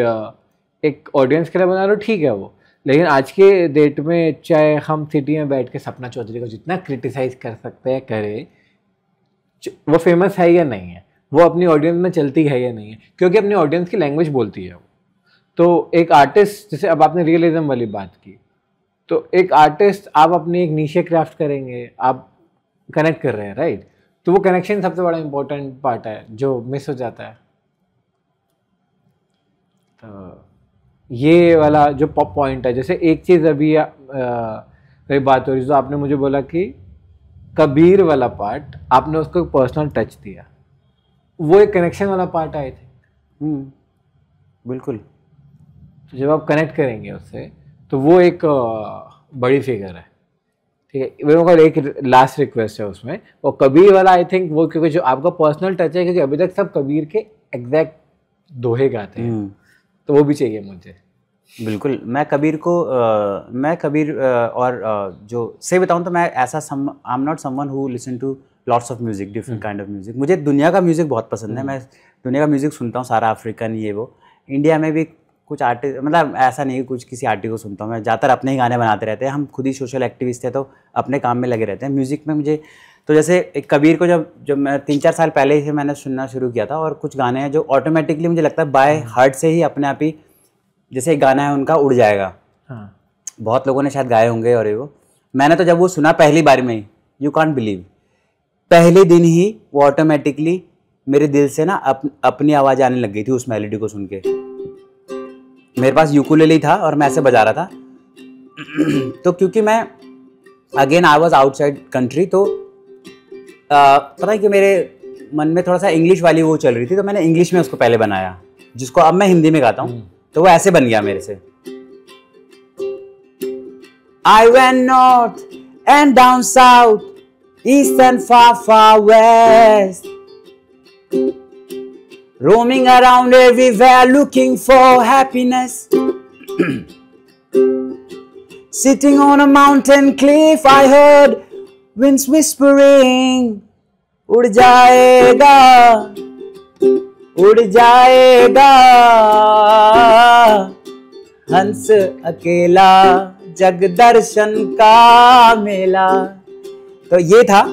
एक ऑडियंस के लिए बना रहे हो ठीक है वो, लेकिन आज के डेट में चाहे हम सिटी में बैठ के सपना चौधरी को जितना क्रिटिसाइज कर सकते हैं करें, वो फेमस है या नहीं है, वो अपनी ऑडियंस में चलती है या नहीं है, क्योंकि अपनी ऑडियंस की लैंग्वेज बोलती है वो। तो एक आर्टिस्ट, जैसे अब आपने रियलिज्म वाली बात की, तो एक आर्टिस्ट आप अपनी एक नीशे क्राफ्ट करेंगे, आप कनेक्ट कर रहे हैं, राइट? तो वो कनेक्शन सबसे बड़ा इंपॉर्टेंट पार्ट है जो मिस हो जाता है। तो ये वाला जो पॉइंट है, जैसे एक चीज़ अभी मेरी बात हो रही, जो आपने मुझे बोला कि कबीर वाला पार्ट आपने उसको पर्सनल टच दिया, वो एक कनेक्शन वाला पार्ट आए थे। बिल्कुल। तो जब आप कनेक्ट करेंगे उससे तो वो एक बड़ी फिगर है, ठीक है। मेरे को एक लास्ट रिक्वेस्ट है उसमें, वो कबीर वाला आई थिंक वो, क्योंकि जो आपका पर्सनल टच है, क्योंकि अभी तक सब कबीर के एग्जैक्ट दोहे गाते हैं, तो वो भी चाहिए मुझे। बिल्कुल। मैं कबीर और जो से बताऊं तो मैं ऐसा I am not someone who listen to lots of music, different kind of music. मुझे दुनिया का म्यूजिक बहुत पसंद है, मैं दुनिया का म्यूजिक सुनता हूँ, सारा अफ्रीकन ये वो। इंडिया में भी कुछ आर्टिस्ट, मतलब ऐसा नहीं कि कुछ किसी आर्टिस्ट को सुनता हूँ मैं, ज़्यादातर अपने ही गाने बनाते रहते हैं, हम खुद ही सोशल एक्टिविस्ट हैं तो अपने काम में लगे रहते हैं। म्यूज़िक में मुझे तो जैसे एक कबीर को जब मैं 3-4 साल पहले ही मैंने सुनना शुरू किया था, और कुछ गाने हैं जो ऑटोमेटिकली मुझे लगता है बाय हार्ट से ही अपने आप ही, जैसे एक गाना है उनका उड़ जाएगा, हाँ, बहुत लोगों ने शायद गाए होंगे, और वो मैंने तो जब वो सुना पहली बार में ही, यू कांट बिलीव, पहले दिन ही वो ऑटोमेटिकली मेरे दिल से ना अपनी आवाज़ आने लग गई थी उस मेलोडी को सुन के। मेरे पास यूकुलेले था और मैं ऐसे बजा रहा था तो क्योंकि मैं again I was outside country, तो पता है कि मेरे मन में थोड़ा सा इंग्लिश वाली वो चल रही थी, तो मैंने इंग्लिश में उसको पहले बनाया, जिसको अब मैं हिंदी में गाता हूँ, तो वो ऐसे बन गया मेरे से। I went north and down south, east and far, far west, roaming around everywhere looking for happiness. Sitting on a mountain cliff, I heard winds whispering, उड़ जाएगा, उड़ जाएगा हंस अकेला, जग दर्शन का मेला। तो ये था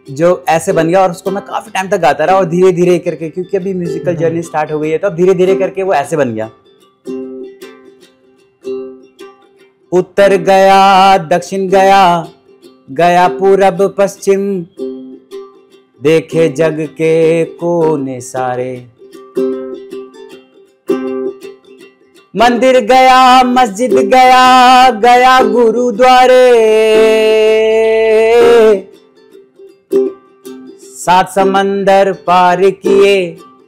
जो ऐसे बन गया, और उसको मैं काफी टाइम तक गाता रहा, और धीरे धीरे करके, क्योंकि अभी म्यूजिकल जर्नी स्टार्ट हो गई है, तो अब धीरे धीरे करके वो ऐसे बन गया। उत्तर गया, दक्षिण गया, गया पूरब पश्चिम, देखे जग के कोने सारे, मंदिर गया, मस्जिद गया, गया गुरुद्वारे, 7 समंदर पार किए,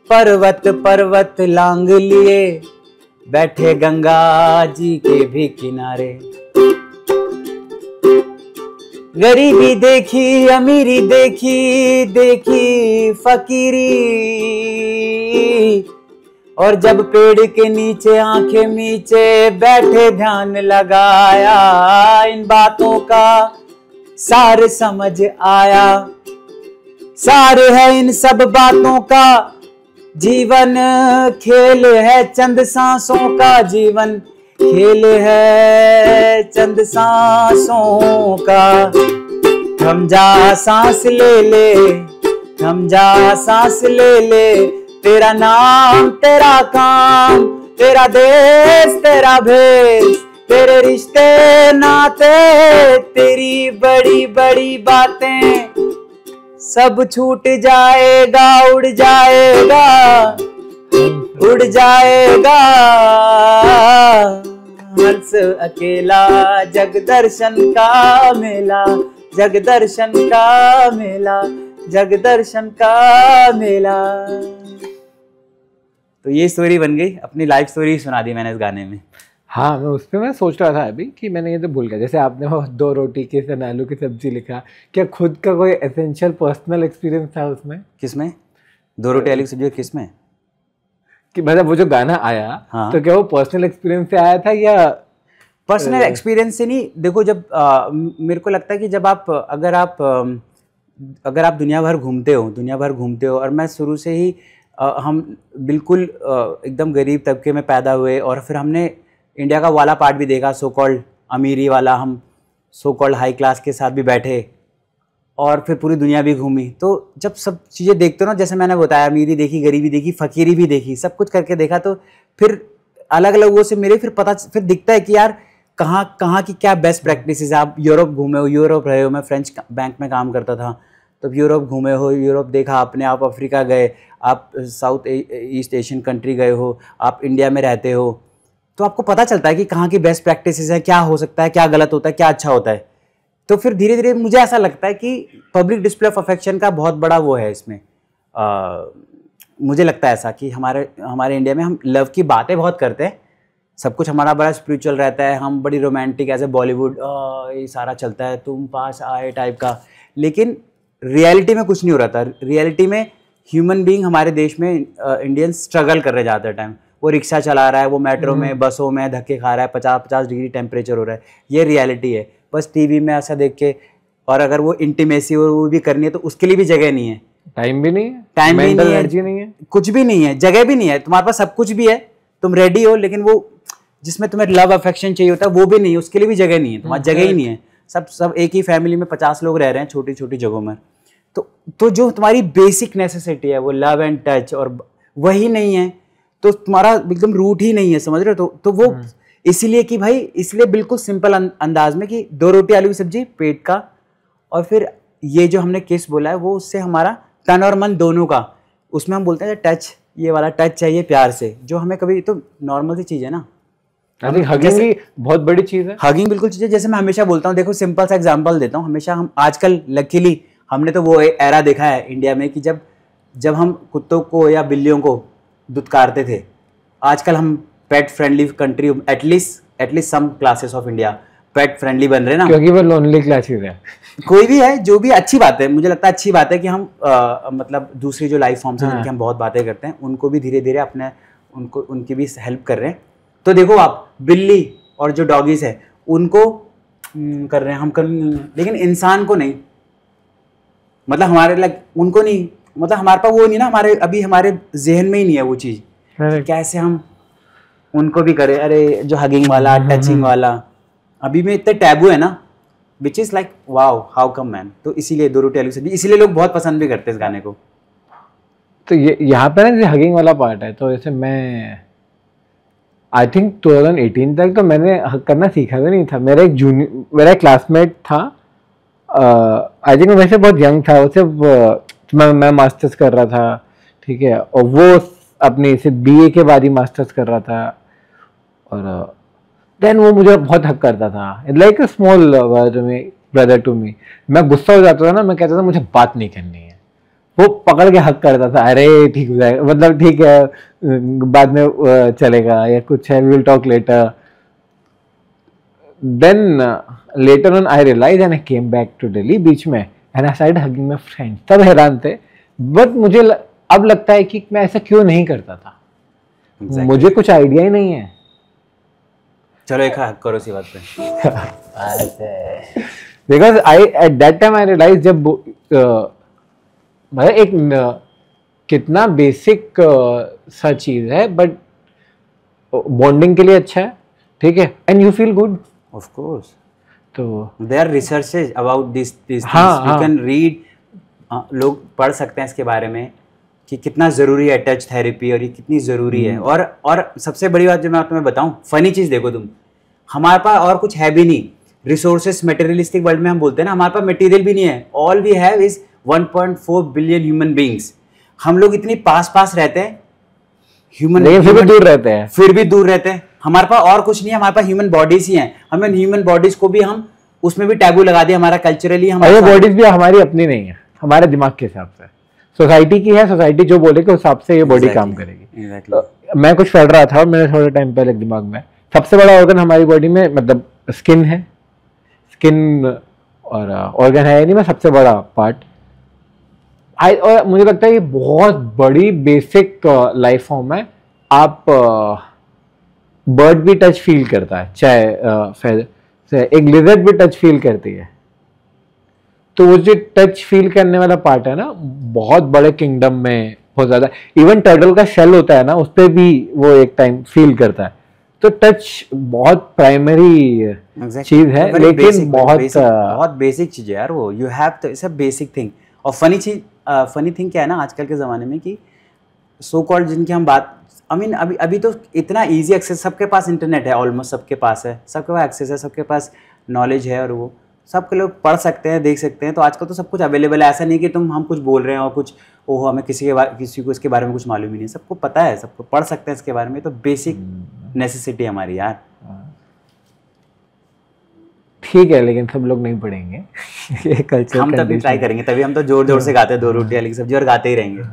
पर्वत पर्वत लांग लिए, बैठे गंगा जी के भी किनारे। गरीबी देखी, अमीरी देखी, देखी फकीरी, और जब पेड़ के नीचे आंखें मीचे बैठे ध्यान लगाया, इन बातों का सार समझ आया। सार है इन सब बातों का, जीवन खेल है चंद सांसों का, जीवन खेल है चंद सांसों का। थम जा सांस ले ले, थम जा सांस ले ले, तेरा नाम तेरा काम, तेरा देश तेरा भेष, तेरे रिश्ते नाते, तेरी बड़ी बड़ी बातें, सब छूट जाएगा, उड़ जाएगा, उड़ जाएगा हंस अकेला, जग दर्शन का मेला। जग दर्शन का मेला, जग दर्शन का मेला। तो ये स्टोरी बन गई, अपनी लाइफ स्टोरी सुना दी मैंने इस गाने में। हाँ, मैं उस पर मैं सोच रहा था अभी कि मैंने ये तो भूल गया, जैसे आपने वो 2 रोटी के साथ आलू की सब्जी लिखा, क्या खुद का कोई एसेंशियल पर्सनल एक्सपीरियंस था उसमें? किसमें? 2 रोटी आलू की सब्जी किसमें? कि मतलब वो जो गाना आया, हाँ। तो क्या वो पर्सनल एक्सपीरियंस से आया था या पर्सनल एक्सपीरियंस से नहीं? देखो, जब मेरे को लगता है कि जब आप अगर आप दुनिया भर घूमते हो, और मैं शुरू से ही हम बिल्कुल एकदम गरीब तबके में पैदा हुए, और फिर हमने इंडिया का वाला पार्ट भी देखा, सो कॉल्ड अमीरी वाला, हम सो कॉल्ड हाई क्लास के साथ भी बैठे, और फिर पूरी दुनिया भी घूमी। तो जब सब चीज़ें देखते हो ना, जैसे मैंने बताया, अमीरी देखी, गरीबी देखी, फकीरी भी देखी, सब कुछ करके देखा, तो फिर अलग अलग लोगों से मेरे फिर दिखता है कि यार कहाँ की क्या बेस्ट प्रैक्टिसेस है। आप यूरोप घूमे हो, यूरोप रहे हो, मैं फ्रेंच बैंक में काम करता था, तो यूरोप घूमे हो, यूरोप देखा आपने, आप अफ्रीका गए, आप साउथ ईस्ट एशियन कंट्री गए हो, आप इंडिया में रहते हो, तो आपको पता चलता है कि कहाँ की बेस्ट प्रैक्टिसेस हैं, क्या हो सकता है, क्या गलत होता है, क्या अच्छा होता है। तो फिर धीरे धीरे मुझे ऐसा लगता है कि पब्लिक डिस्प्ले ऑफ अफेक्शन का बहुत बड़ा वो है इसमें। मुझे लगता है ऐसा कि हमारे इंडिया में हम लव की बातें बहुत करते हैं, सब कुछ हमारा बड़ा स्पिरिचुअल रहता है, हम बड़ी रोमांटिक ऐसे बॉलीवुड ये सारा चलता है, तुम पास आए टाइप का, लेकिन रियलिटी में कुछ नहीं हो रहा था। रियलिटी में ह्यूमन बीइंग हमारे देश में इंडियंस स्ट्रगल कर रहे ज़्यादातर टाइम। वो रिक्शा चला रहा है, वो मेट्रो में, बसों में धक्के खा रहा है, 50-50 डिग्री टेम्परेचर हो रहा है, ये रियलिटी है। बस टीवी में ऐसा देख के, और अगर वो इंटीमेसी वो भी करनी है तो उसके लिए भी जगह नहीं है, टाइम भी नहीं है, टाइम भी नहीं है, एनर्जी नहीं है, कुछ भी नहीं है, जगह भी नहीं है। तुम्हारे पास सब कुछ भी है, तुम रेडी हो, लेकिन वो जिसमें तुम्हें लव अफेक्शन चाहिए होता है वो भी नहीं है, उसके लिए भी जगह नहीं है, तुम्हारी जगह ही नहीं है। सब एक ही फैमिली में 50 लोग रह रहे हैं छोटी छोटी जगहों में। तो जो तुम्हारी बेसिक नेसेसिटी है वो लव एंड टच, और वही नहीं है तो तुम्हारा एकदम रूट ही नहीं है, समझ रहे हो? तो वो इसीलिए कि भाई, इसलिए बिल्कुल सिंपल अंदाज में कि 2 रोटी आलू की सब्जी पेट का, और फिर ये जो हमने किस बोला है वो उससे हमारा तन और मन दोनों का, उसमें हम बोलते हैं टच, ये वाला टच चाहिए प्यार से, जो हमें कभी तो नॉर्मल सी चीज़ है ना। हगिंग बहुत बड़ी चीज़ है, हगिंग बिल्कुल चीज़ है। जैसे मैं हमेशा बोलता हूँ, देखो सिंपल सा एग्जांपल देता हूँ, हमेशा हम आजकल लकीली हमने तो वो एरा देखा है इंडिया में कि जब हम कुत्तों को या बिल्लियों को दुत्कारते थे, आजकल हम pet friendly country, at least some classes of India pet friendly बन रहे हैं ना, क्योंकि वो लोनली क्लासेस है। कोई भी है, जो भी अच्छी बात है, मुझे लगता है अच्छी बात है कि हम मतलब दूसरी जो लाइफ फॉर्म्स हैं जिनकी हम बहुत बातें करते हैं, उनको भी धीरे धीरे उनकी भी हेल्प कर रहे हैं। तो देखो आप, बिल्ली और जो डॉगीज है उनको कर रहे हैं हम लेकिन इंसान को नहीं, मतलब हमारे उनको नहीं, मतलब हमारे पास वो नहीं ना, हमारे जहन में ही नहीं है वो चीज़, कैसे हम उनको भी करें। अरे जो हगिंग वाला, टचिंग वाला अभी में इतने टैबू है ना, which is like wow, how come man. तो इसीलिए 2 रोटी आलू की सब्जी, इसीलिए लोग बहुत पसंद भी करते हैं इस गाने को। तो ये यहाँ पे ना जो हगिंग वाला पार्ट है, तो जैसे मैं आई थिंक 2018 तक तो मैंने हग करना सीखा भी नहीं था। मेरा क्लासमेट था, आई थिंक वैसे बहुत यंग था, उससे मैं मास्टर्स कर रहा था, ठीक है, और वो अपने से BA के बाद ही मास्टर्स कर रहा था, और देन वो मुझे बहुत हक करता था, like a small brother to me. मैं गुस्सा हो जाता था ना, मैं कहता था मुझे बात नहीं करनी है, वो पकड़ के हक करता था, अरे ठीक हो जाएगा, मतलब ठीक है, बाद में चलेगा, या कुछ है, we will talk later. Then later on I realize and I came back to Delhi बीच में, and I started hugging my friends. सब हैरान थे, बट मुझे अब लगता है कि मैं ऐसा क्यों नहीं करता था। exactly. मुझे कुछ आइडिया ही नहीं है। चलो एक हक करो सी बात पे। Because I at that time I realise, जब मतलब एक कितना बेसिक सा चीज है, बट बॉन्डिंग के लिए अच्छा है, ठीक है, and you feel good, of course. तो there are researches about this you can read, लोग पढ़ सकते हैं इसके बारे में कि कितना ज़रूरी है टच थेरेपी, और ये कितनी ज़रूरी है। और सबसे बड़ी बात जो मैं तुम्हें बताऊं, फनी चीज़ देखो तुम, हमारे पास और कुछ है भी नहीं, रिसोर्सेस मटेरियलिस्टिक वर्ल्ड में हम बोलते हैं ना, हमारे पास मटेरियल भी नहीं है। All we have is 1.4 billion human beings. हम लोग इतनी पास रहते हैं, फिर भी दूर रहते हैं, हमारे पास और कुछ नहीं है, हमारे पास ह्यूमन बॉडीज ही हैं। हमें ह्यूमन बॉडीज को भी हम उसमें भी टैबू लगा दिया हमारा कल्चरली। और ये बॉडीज भी हमारी अपनी नहीं है, हमारे दिमाग के हिसाब से सोसाइटी की है, सोसाइटी जो बोलेगी उस हिसाब से ये बॉडी काम करेगी। मैं कुछ पढ़ रहा था और मेरे थोड़े टाइम पहले दिमाग में सबसे बड़ा ऑर्गन हमारी बॉडी में मतलब स्किन है, स्किन और ऑर्गन है नहीं, मैं सबसे बड़ा पार्ट। और मुझे लगता है ये बहुत बड़ी बेसिक लाइफ फॉर्म है। आप बर्ड भी टच फील करता है, चाहे एक लिजर्ड भी टच फील करती है। तो वो जो टच फील करने वाला पार्ट है ना, बहुत बड़े किंगडम में बहुत ज्यादा, इवन टर्टल का शेल होता है ना, उस पर भी वो एक टाइम फील करता है। तो टच बहुत प्राइमरी चीज है, लेकिन बहुत बेसिक चीज है यार वो। यू हैव तो इट्स अ बेसिक थिंग। और फनी थिंग क्या है ना आजकल के ज़माने में कि सो कॉल्ड जिनकी हम बात, आई मीन अभी तो इतना इजी एक्सेस, सबके पास इंटरनेट है, ऑलमोस्ट सबके पास है, सबके पास एक्सेस है, सबके पास नॉलेज है, और वो सबके लोग पढ़ सकते हैं, देख सकते हैं। तो आजकल तो सब कुछ अवेलेबल है। ऐसा नहीं कि हम कुछ बोल रहे हैं और कुछ ओहो हमें किसी को इसके बारे में कुछ मालूम ही नहीं। सबको पता है, सबको पढ़ सकते हैं इसके बारे में। तो बेसिक नेसेसिटी हमारी यार। ठीक है, लेकिन सब लोग नहीं पढ़ेंगे। ये कल्चर हम तभी ट्राई करेंगे, तभी हम तो जोर जोर से गाते हैं 2 रोटी वाली सब्जी और गाते ही रहेंगे।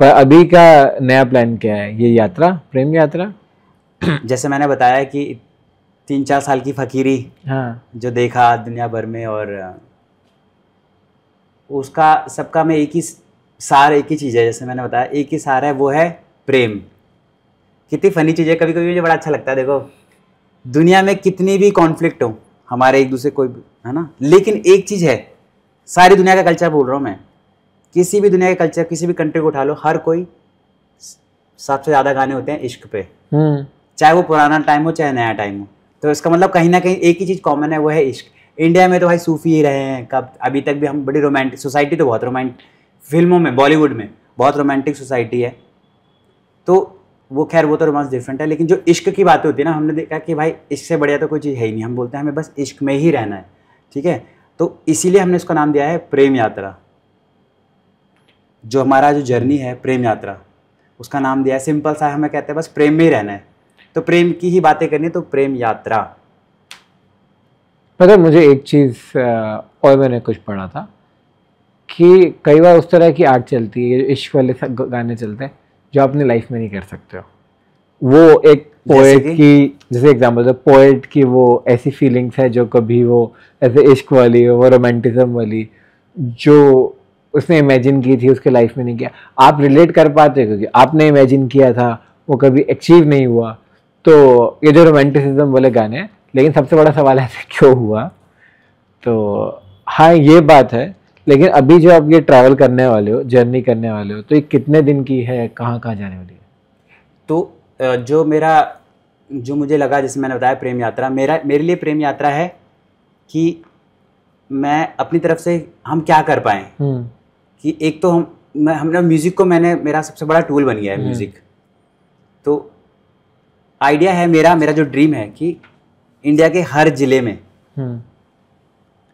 पर अभी का नया प्लान क्या है? ये यात्रा, प्रेम यात्रा? जैसे मैंने बताया कि 3-4 साल की फकीरी, हाँ, जो देखा दुनिया भर में, और उसका सबका में एक ही सार, एक ही चीज़ है। जैसे मैंने बताया एक ही सार है, वो है प्रेम। कितनी फनी चीज़ है, कभी कभी मुझे बड़ा अच्छा लगता है। देखो दुनिया में कितनी भी कॉन्फ्लिक्ट हो हमारे एक दूसरे कोई, है ना, लेकिन एक चीज़ है, सारी दुनिया का कल्चर बोल रहा हूँ मैं, किसी भी दुनिया के कल्चर, किसी भी कंट्री को उठा लो, हर कोई सबसे ज़्यादा गाने होते हैं इश्क पे, चाहे वो पुराना टाइम हो चाहे नया टाइम हो। तो इसका मतलब कहीं ना कहीं एक ही चीज़ कॉमन है, वो है इश्क। इंडिया में तो भाई सूफी ही रहे हैं कब, अभी तक भी हम बड़ी रोमांटिक सोसाइटी, तो बहुत रोमांटिक फिल्मों में, बॉलीवुड में बहुत रोमांटिक सोसाइटी है। तो वो खैर वो तो रोमांस डिफरेंट है, लेकिन जो इश्क की बातें होती है ना, हमने देखा कि भाई इश्क से बढ़िया तो कोई चीज़ है ही नहीं। हम बोलते हैं हमें बस इश्क में ही रहना है, ठीक है। तो इसीलिए हमने उसका नाम दिया है प्रेम यात्रा। जो हमारा जो जर्नी है प्रेम यात्रा, उसका नाम दिया है, सिंपल सा, हमें कहते हैं बस प्रेम में ही रहना है, तो प्रेम की ही बातें करनी है, तो प्रेम यात्रा। पता मुझे एक चीज़ और मैंने कुछ पढ़ा था कि कई बार उस तरह की आर्ट चलती है, इश्क वाले गाने चलते हैं जो अपनी लाइफ में नहीं कर सकते हो। वो एक पोएट की, जैसे एग्जांपल है, पोएट की वो ऐसी फीलिंग्स है जो कभी वो ऐसे इश्क वाली, वो रोमांटिज्म वाली, जो उसने इमेजिन की थी उसके लाइफ में नहीं किया। आप रिलेट कर पाते हो क्योंकि आपने इमेजिन किया था, वो कभी अचीव नहीं हुआ। तो ये जो रोमांटिसिज्म वाले गाने हैं, लेकिन सबसे बड़ा सवाल है क्यों हुआ? तो हाँ ये बात है, लेकिन अभी जो आप ये ट्रैवल करने वाले हो, जर्नी करने वाले हो, तो ये कितने दिन की है, कहाँ कहाँ जाने वाली है? तो जो मुझे लगा, जैसे मैंने बताया प्रेम यात्रा, मेरे लिए प्रेम यात्रा है कि मैं अपनी तरफ से हम क्या कर पाएँ। कि एक तो हमने म्यूज़िक को, मेरा सबसे बड़ा टूल बन गया है म्यूज़िक। तो आइडिया है मेरा जो ड्रीम है कि इंडिया के हर ज़िले में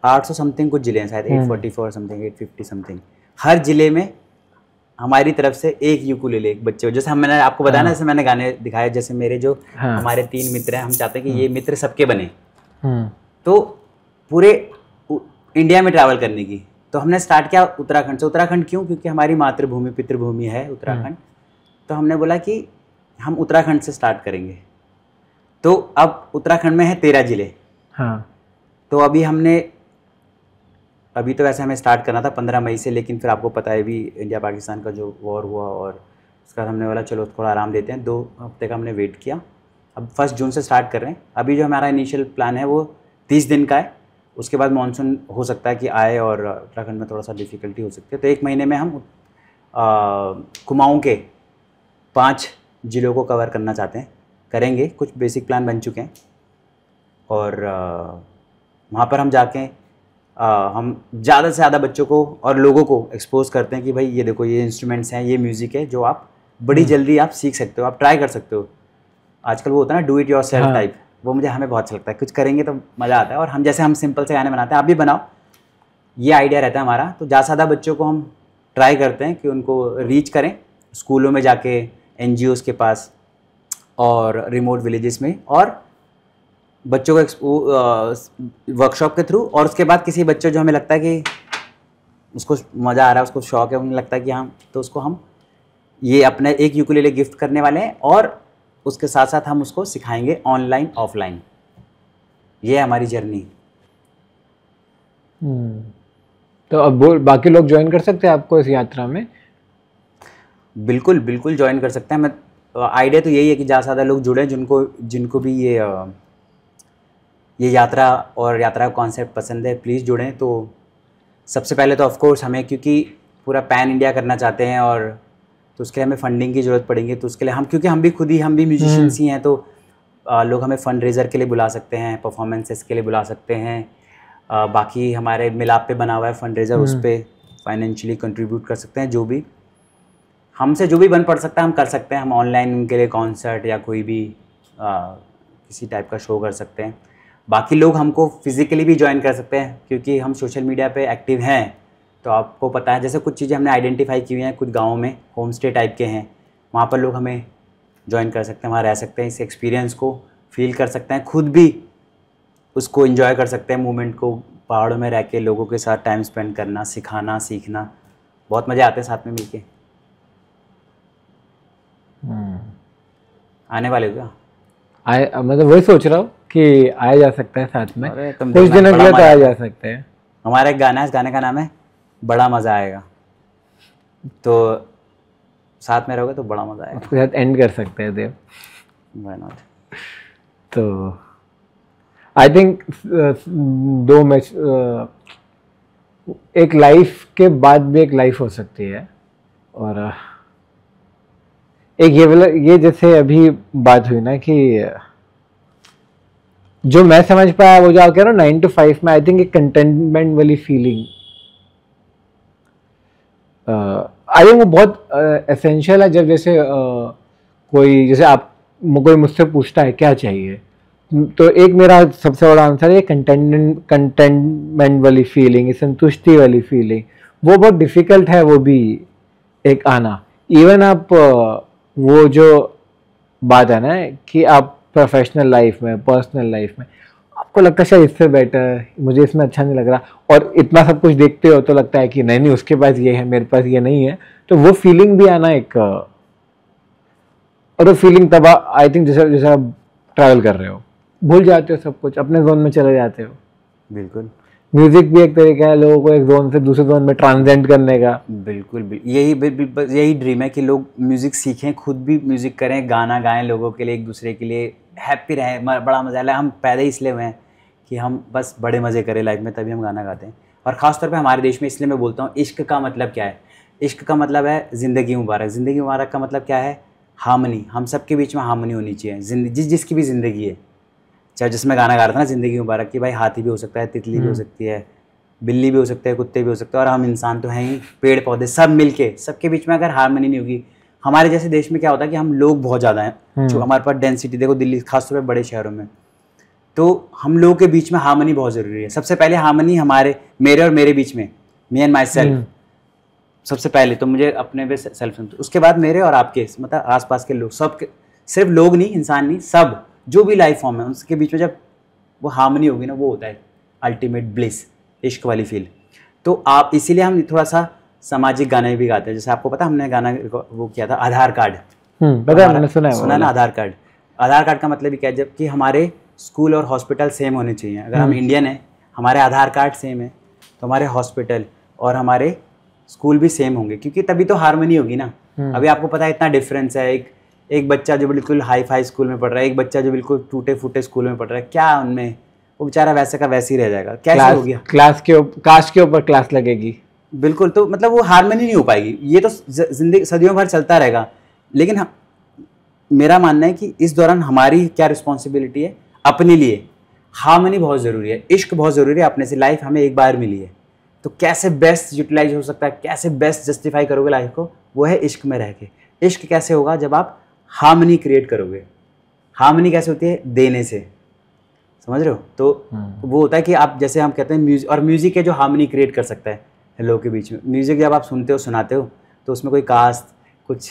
800 समथिंग कुछ ज़िले हैं, शायद 844 समथिंग, 850 समथिंग, हर ज़िले में हमारी तरफ से एक यूकुलेले, एक बच्चे, जैसे मैंने आपको बताया ना, जैसे मैंने गाने दिखाए, जैसे मेरे जो हमारे 3 मित्र हैं, हम चाहते हैं कि ये मित्र सबके बने। तो पूरे इंडिया में ट्रैवल करने की, तो हमने स्टार्ट किया उत्तराखंड से। उत्तराखंड क्यों? क्योंकि हमारी मातृभूमि, पितृभूमि है उत्तराखंड। तो हमने बोला कि हम उत्तराखंड से स्टार्ट करेंगे। तो अब उत्तराखंड में है 13 ज़िले। हाँ। तो अभी तो वैसे हमें स्टार्ट करना था 15 मई से, लेकिन फिर आपको पता है भी इंडिया पाकिस्तान का जो वॉर हुआ, और उसका हमने बोला चलो थोड़ा आराम देते हैं, 2 हफ्ते का हमने वेट किया। अब 1 जून से स्टार्ट कर रहे हैं। अभी जो हमारा इनिशियल प्लान है वो 30 दिन का है। उसके बाद मानसून हो सकता है कि आए और उत्तराखंड में थोड़ा सा डिफ़िकल्टी हो सकती है। तो 1 महीने में हम कुमाऊँ के 5 ज़िलों को कवर करना चाहते हैं, करेंगे। कुछ बेसिक प्लान बन चुके हैं, और वहाँ पर हम जाके हम ज़्यादा से ज़्यादा बच्चों को और लोगों को एक्सपोज करते हैं कि भाई ये देखो, ये इंस्ट्रूमेंट्स हैं, ये म्यूज़िक है, जो आप बड़ी जल्दी आप सीख सकते हो, आप ट्राई कर सकते हो। आजकल वो होता है ना do it your self type, वो हमें बहुत अच्छा लगता है। कुछ करेंगे तो मज़ा आता है। और हम सिंपल से गाने बनाते हैं, आप भी बनाओ, ये आइडिया रहता है हमारा। तो ज़्यादा से ज़्यादा बच्चों को हम ट्राई करते हैं कि उनको रीच करें, स्कूलों में जाके, NGOs के पास और रिमोट विलेजेस में, और बच्चों को वर्कशॉप के थ्रू, और उसके बाद किसी बच्चे जो हमें लगता है कि उसको मज़ा आ रहा है, उसको शौक है, उन्हें लगता है कि हाँ, तो उसको हम ये अपने एक यूकुलेले गिफ्ट करने वाले हैं, और उसके साथ साथ हम उसको सिखाएंगे ऑनलाइन ऑफलाइन। ये है हमारी जर्नी। तो अब बाकी लोग ज्वाइन कर सकते हैं आपको इस यात्रा में? बिल्कुल बिल्कुल ज्वाइन कर सकते हैं। मैं आइडिया तो यही है कि ज़्यादा से ज़्यादा लोग जुड़े, जिनको भी ये यात्रा और यात्रा का कॉन्सेप्ट पसंद है, प्लीज़ जुड़ें। तो सबसे पहले तो ऑफकोर्स हमें, क्योंकि पूरा पैन इंडिया करना चाहते हैं, और तो उसके लिए हमें फंडिंग की ज़रूरत पड़ेगी। तो उसके लिए क्योंकि हम भी म्यूजिशियंस ही हैं, तो लोग हमें फंड रेजर के लिए बुला सकते हैं, परफॉर्मेंसेस के लिए बुला सकते हैं। बाकी हमारे मिलाप पे बना हुआ है फंड रेजर, उस पर फाइनेंशियली कंट्रीब्यूट कर सकते हैं। जो भी हमसे जो भी बन पड़ सकता है हम कर सकते हैं। हम ऑनलाइन उनके लिए कॉन्सर्ट या कोई भी किसी टाइप का शो कर सकते हैं। बाकी लोग हमको फिज़िकली भी ज्वाइन कर सकते हैं, क्योंकि हम सोशल मीडिया पे एक्टिव हैं। तो आपको पता है, जैसे कुछ चीज़ें हमने आइडेंटिफाई की हुई हैं, कुछ गाँव में होम स्टे टाइप के हैं, वहाँ पर लोग हमें ज्वाइन कर सकते हैं, वहाँ रह सकते हैं, इस एक्सपीरियंस को फील कर सकते हैं, खुद भी उसको एंजॉय कर सकते हैं, मूवमेंट को। पहाड़ों में रह के लोगों के साथ टाइम स्पेंड करना, सिखाना, सीखना, बहुत मज़े आते हैं साथ में मिलके। आने वाले हो क्या? मतलब वही सोच रहा हूँ कि आया जा सकता है साथ में, कुछ दिनों दिनों के लिए तो आया जा सकते हैं। हमारा एक गाना है, इस गाने का नाम है बड़ा मज़ा आएगा। तो साथ में रहोगे तो बड़ा मज़ा आएगा। उसके साथ एंड कर सकते हैं देव। Why not? तो आई थिंक दो मैच, एक लाइफ के बाद भी एक लाइफ हो सकती है। और एक ये जैसे अभी बात हुई ना कि जो मैं समझ पाया, वो जो आप कह रहे हो 9 to 5 में, आई थिंक एक कंटेंटमेंट वाली फीलिंग, आई थिंक वो बहुत एसेंशियल है। जब जैसे कोई मुझसे पूछता है क्या चाहिए, तो एक मेरा सबसे बड़ा आंसर है कंटेंटमेंट वाली फीलिंग, संतुष्टि वाली फीलिंग। वो बहुत डिफिकल्ट है, वो भी एक आना। इवन आप वो जो बात है ना कि आप प्रोफेशनल लाइफ में, पर्सनल लाइफ में आपको लगता है शायद इससे बेटर, मुझे इसमें अच्छा नहीं लग रहा, और इतना सब कुछ देखते हो तो लगता है कि नहीं उसके पास ये है, मेरे पास ये नहीं है। तो वो फीलिंग भी आना एक, और वो फीलिंग तब आई थिंक जैसे आप ट्रैवल कर रहे हो, भूल जाते हो सब कुछ, अपने जोन में चले जाते हो। बिल्कुल। म्यूजिक भी एक तरीका है लोगों को एक जोन से दूसरे जोन में ट्रांसेंड करने का। बिल्कुल यही ड्रीम है कि लोग म्यूज़िक सीखें, खुद भी म्यूज़िक करें, गाना गाएं लोगों के लिए, एक दूसरे के लिए, हैप्पी रहें, बड़ा मज़ा आए। हम पैदा ही इसलिए हुए हैं कि हम बस बड़े मज़े करें लाइफ में, तभी हम गाना गाते हैं। और ख़ासतौर पे हमारे देश में इसलिए मैं बोलता हूँ, इश्क का मतलब क्या है? इश्क का मतलब है ज़िंदगी मुबारक। ज़िंदगी मुबारक का मतलब क्या है? हार्मनी। हम सबके बीच में हार्मनी होनी चाहिए। जिसकी भी ज़िंदगी है, चाहे जिसमें गाना गा रहा था ना ज़िंदगी मुबारक की, भाई हाथी भी हो सकता है, तितली भी हो सकती है, बिल्ली भी हो सकते हैं, कुत्ते भी हो सकते हैं, और हम इंसान तो हैं ही, पेड़ पौधे सब मिलके, सबके बीच में अगर हार्मनी नहीं होगी। हमारे जैसे देश में क्या होता है कि हम लोग बहुत ज़्यादा हैं, जो हमारे पास डेंसिटी देखो, दिल्ली खासतौर पर बड़े शहरों में, तो हम लोगों के बीच में हार्मनी बहुत ज़रूरी है। सबसे पहले हार्मनी मेरे और मेरे बीच में, मी एंड माई सेल्फ, सबसे पहले तो मुझे अपने पे सेल्फ, उसके बाद मेरे और आपके, मतलब आसपास के लोग, सब, सिर्फ लोग नहीं, इंसान नहीं, सब जो भी लाइफ फॉर्म है उसके बीच में जब वो हार्मनी होगी ना, वो होता है अल्टीमेट ब्लिस, इश्क वाली फील। तो आप इसीलिए हम थोड़ा सा सामाजिक गाने भी गाते हैं। जैसे आपको पता, हमने गाना वो किया था आधार कार्ड, पता है, मैंने सुना ना आधार कार्ड। आधार कार्ड का मतलब क्या है? जबकि हमारे स्कूल और हॉस्पिटल सेम होने चाहिए। अगर हम इंडियन हैं, हमारे आधार कार्ड सेम है, तो हमारे हॉस्पिटल और हमारे स्कूल भी सेम होंगे, क्योंकि तभी तो हार्मनी होगी ना। अभी आपको पता है इतना डिफरेंस है, एक बच्चा जो बिल्कुल हाई फाई स्कूल में पढ़ रहा है, एक बच्चा जो बिल्कुल टूटे फूटे स्कूल में पढ़ रहा है, क्या उनमें, वो बेचारा वैसे का वैसे ही रह जाएगा। कैसे हो गया? कास्ट के ऊपर क्लास लगेगी। बिल्कुल। तो मतलब वो हार्मनी नहीं हो पाएगी। ये तो जिंदगी सदियों भर चलता रहेगा। लेकिन मेरा मानना है कि इस दौरान हमारी क्या रिस्पॉन्सिबिलिटी है, अपने लिए हार्मनी बहुत ज़रूरी है, इश्क बहुत ज़रूरी है अपने से। लाइफ हमें एक बार मिली है, तो कैसे बेस्ट यूटिलाइज हो सकता है, कैसे बेस्ट जस्टिफाई करोगे लाइफ को, वो है इश्क में रह के। इश्क कैसे होगा? जब आप हार्मनी क्रिएट करोगे। हार्मनी कैसे होती है? देने से, समझ रहे हो? तो वो होता है कि आप, जैसे हम कहते हैं म्यूजिक, और म्यूजिक है जो हार्मनी क्रिएट कर सकता है लोगों के बीच में। म्यूजिक जब आप सुनते हो, सुनाते हो, तो उसमें कोई कास्ट कुछ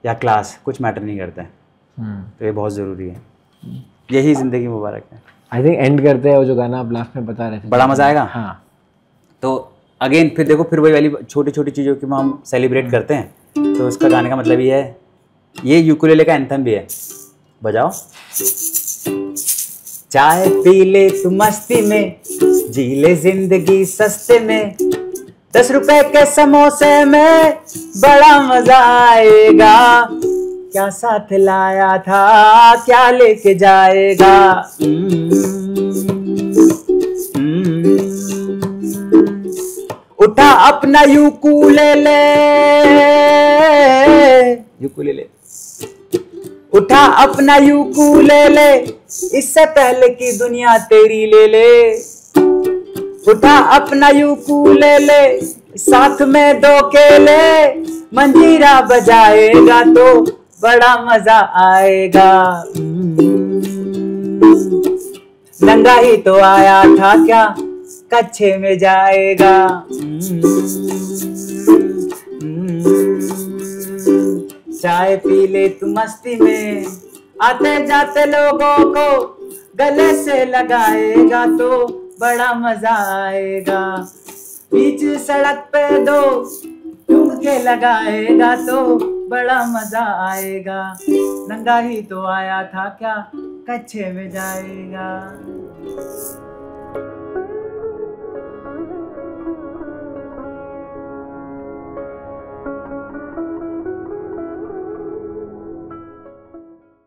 या क्लास कुछ मैटर नहीं करता है। तो ये बहुत ज़रूरी है। यही जिंदगी मुबारक है। आई थिंक एंड करते हैं वो जो गाना आप लास्ट में बता रहे थे, बड़ा मजा आएगा। हाँ, तो अगेन फिर देखो, फिर वही वाली छोटी छोटी चीज़ों की हम सेलिब्रेट करते हैं, तो उसका गाने का मतलब ये है, ये यूकुलेले का एंथम भी है, बजाओ। चाय पी ले तू मस्ती में, जी ले जिंदगी सस्ते में, 10 रुपए के समोसे में बड़ा मजा आएगा, क्या साथ लाया था क्या लेके जाएगा। उठा अपना यूकुलेले, उठा अपना यूकुलेले, इससे पहले की दुनिया तेरी ले ले। उठा अपना यूकुलेले, साथ में 2 केले, मंजीरा बजाएगा तो बड़ा मजा आएगा। नंगा ही तो आया था क्या कच्छे में जाएगा। चाय पी ले तू मस्ती में, आते जाते लोगों को गले से लगाएगा तो बड़ा मजा आएगा। बीच सड़क पे 2 ठुमके लगाएगा तो बड़ा मजा आएगा। नंगा ही तो आया था क्या कच्छे में जाएगा।